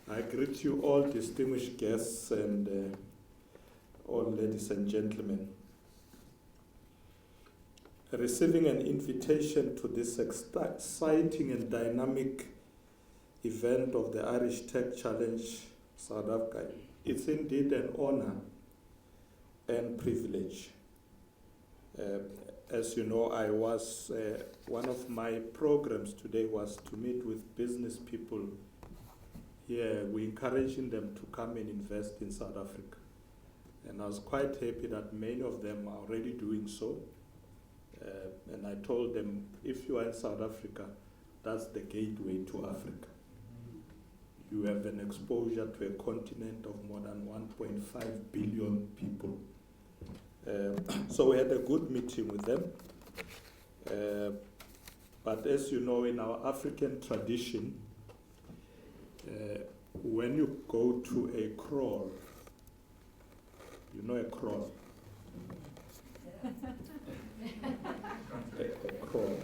I greet you all distinguished guests and all ladies and gentlemen. Receiving an invitation to this exciting and dynamic event of the Irish Tech Challenge South Africa, it's indeed an honor and privilege. As you know, one of my programs today was to meet with business people here. We're encouraging them to come and invest in South Africa. And I was quite happy that many of them are already doing so. And I told them, if you are in South Africa, that's the gateway to Africa. You have an exposure to a continent of more than 1.5 billion people. So we had a good meeting with them. But as you know, in our African tradition, when you go to a kraal, you know a kraal? a kraal.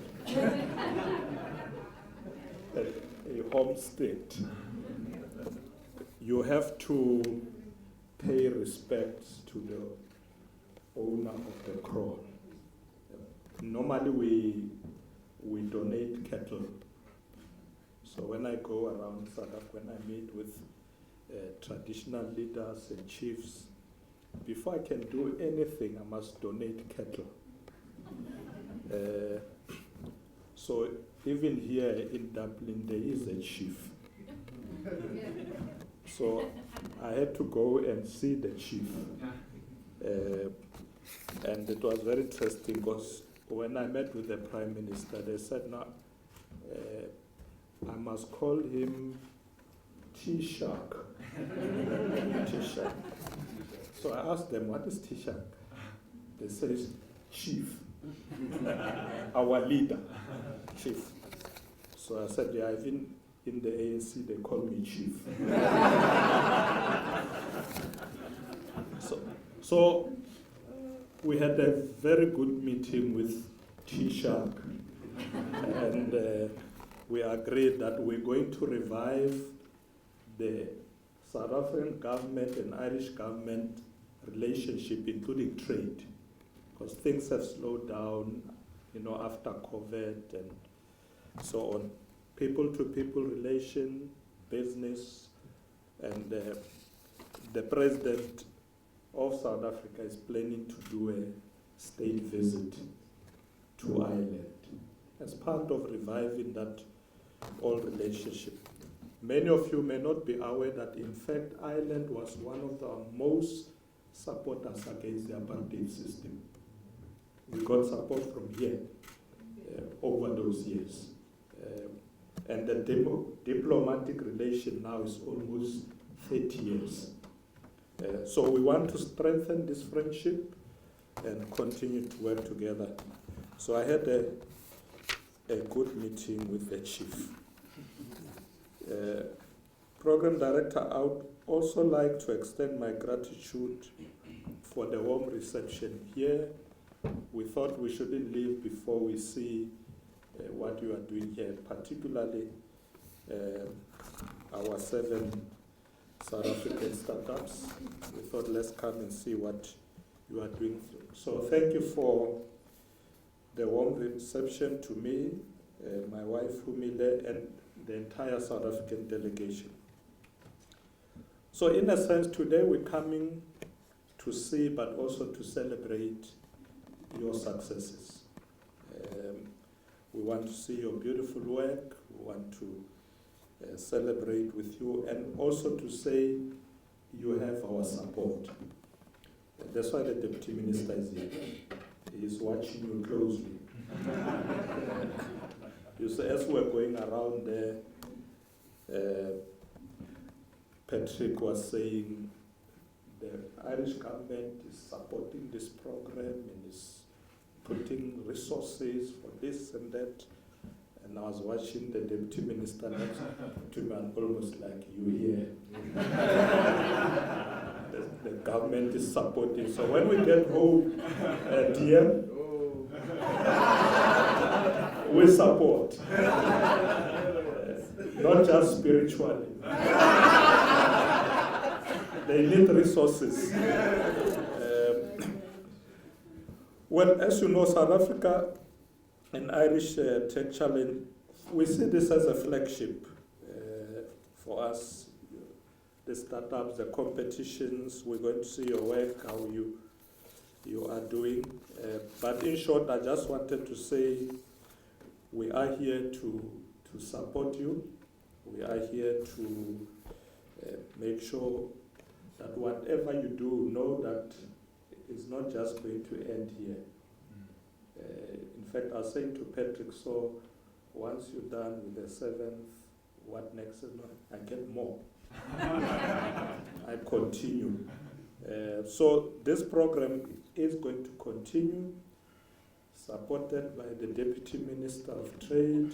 a homestead. You have to pay respects to the owner of the kraal. Normally we donate cattle. So when I go around South Africa, when I meet with traditional leaders and chiefs, before I can do anything, I must donate cattle. So even here in Dublin, there is a chief. So I had to go and see the chief. And it was very interesting because when I met with the Prime Minister, they said, no, I must call him T-Shark. T-Shark. So I asked them, what is T-Shark? They said, Chief. Our leader, Chief. So I said, yeah, even in the ANC, they call me Chief. So we had a very good meeting with T-Shark, and we agreed that we're going to revive the South African government and Irish government relationship, including trade, because things have slowed down, after COVID and so on. People-to-people relation, business, and the president of South Africa is planning to do a state visit to Ireland as part of reviving that old relationship. Many of you may not be aware that, in fact, Ireland was one of the most supporters against the apartheid system. We got support from here over those years. And the diplomatic relation now is almost 30 years. So we want to strengthen this friendship and continue to work together. So I had a good meeting with the chief. Program director, I would also like to extend my gratitude for the warm reception here. We thought we shouldn't leave before we see what you are doing here, particularly our 7 South African startups. We thought, let's come and see what you are doing. So thank you for the warm reception to me, my wife Humile, and the entire South African delegation. So in a sense, today we're coming to see, but also to celebrate your successes. We want to see your beautiful work. We want to celebrate with you, and also to say you have our support. That's why the Deputy Minister is here. He is watching you closely. You see, as we're going around there, Patrick was saying the Irish government is supporting this program and is putting resources for this and that. And I was watching the Deputy Minister next to me and almost like, you here. the government is supporting. So when we get home, dear, we support. Not just spiritually. They need resources. Well, as you know, South Africa and Irish Tech Challenge, we see this as a flagship for us. The startups, the competitions, we're going to see your work, how you are doing. But in short, I just wanted to say we are here to support you. We are here to make sure that whatever you do, know that it's not just going to end here. In fact, I was saying to Patrick, so once you're done with the 7th, what next? I get more. I continue. So this program is going to continue, supported by the Deputy Minister of Trade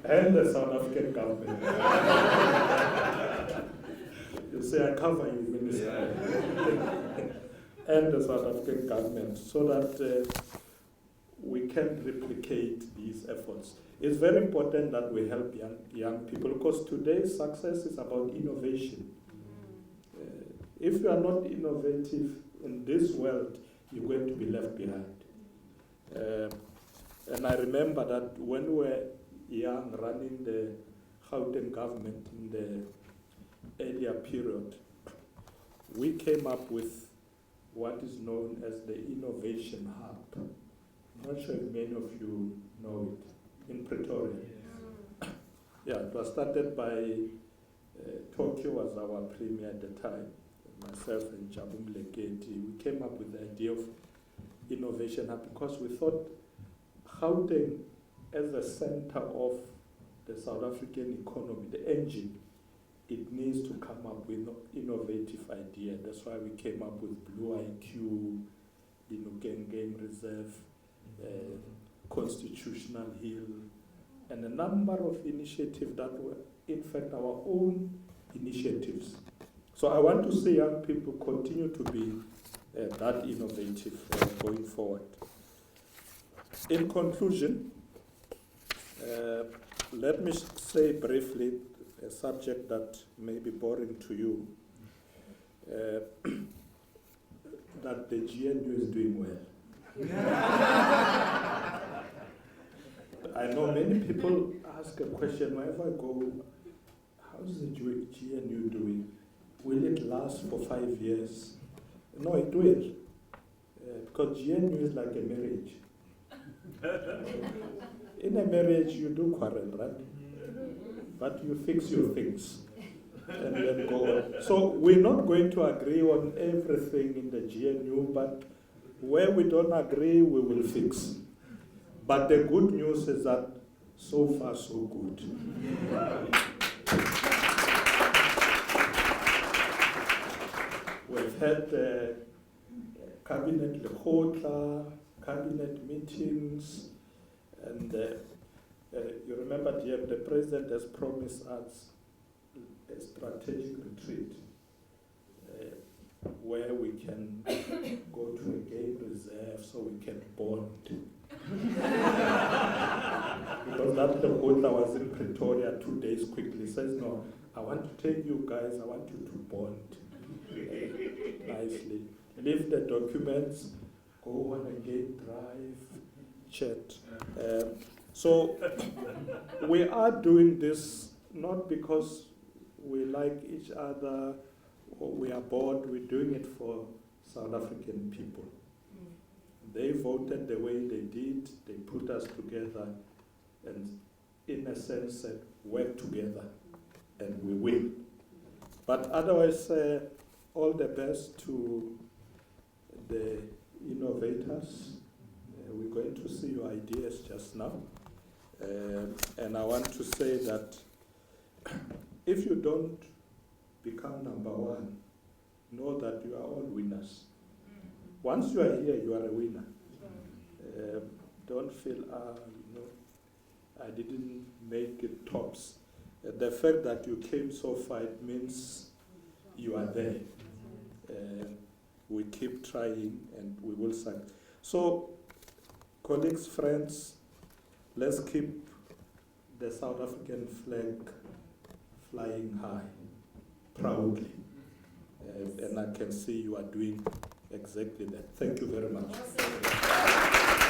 and the South African government. You say, I cover you, Minister. And the South African government, so that we can replicate these efforts. It's very important that we help young people, because today's success is about innovation. If you are not innovative in this world, you're going to be left behind. And I remember that when we were young, running the Gauteng government in the earlier period, we came up with what is known as the Innovation Hub. I'm not sure if many of you know it, in Pretoria. Yeah, it was started by Tokyo was our premier at the time, myself and Jabum Leketi. We came up with the idea of Innovation Hub because we thought Gauteng as the center of the South African economy, the engine, it needs to come up with innovative idea. That's why we came up with Blue IQ, Game Reserve, Constitutional Hill, and a number of initiatives that were, in fact, our own initiatives. So I want to see young people continue to be that innovative going forward. In conclusion, let me say briefly a subject that may be boring to you, that the GNU is doing well. I know many people ask a question whenever I go, how's the GNU doing? Will it last for 5 years? No, it will. Because GNU is like a marriage. In a marriage, you do quarrel, right? But you fix your things and then go on. So we're not going to agree on everything in the GNU, but where we don't agree, we will fix. But the good news is that so far, so good. We've had cabinet lekgotla, cabinet meetings, and you remember, dear, the president has promised us a strategic retreat where we can go to a game reserve so we can bond. Because that lekgotla was in Pretoria 2 days quickly. Says, no, I want to take you guys, I want you to bond nicely. Leave the documents, go on a game drive, chat. So we are doing this not because we like each other or we are bored. We're doing it for South African people. They voted the way they did. They put us together and, in a sense, said, work together and we win. But otherwise, all the best to the innovators. We're going to see your ideas just now. And I want to say that if you don't become number one, know that you are all winners. Once you are here, you are a winner. Don't feel, I didn't make it tops. The fact that you came so far, it means you are there. We keep trying and we will succeed. So, colleagues, friends, let's keep the South African flag flying high, proudly. And I can see you are doing exactly that. Thank you very much. Awesome.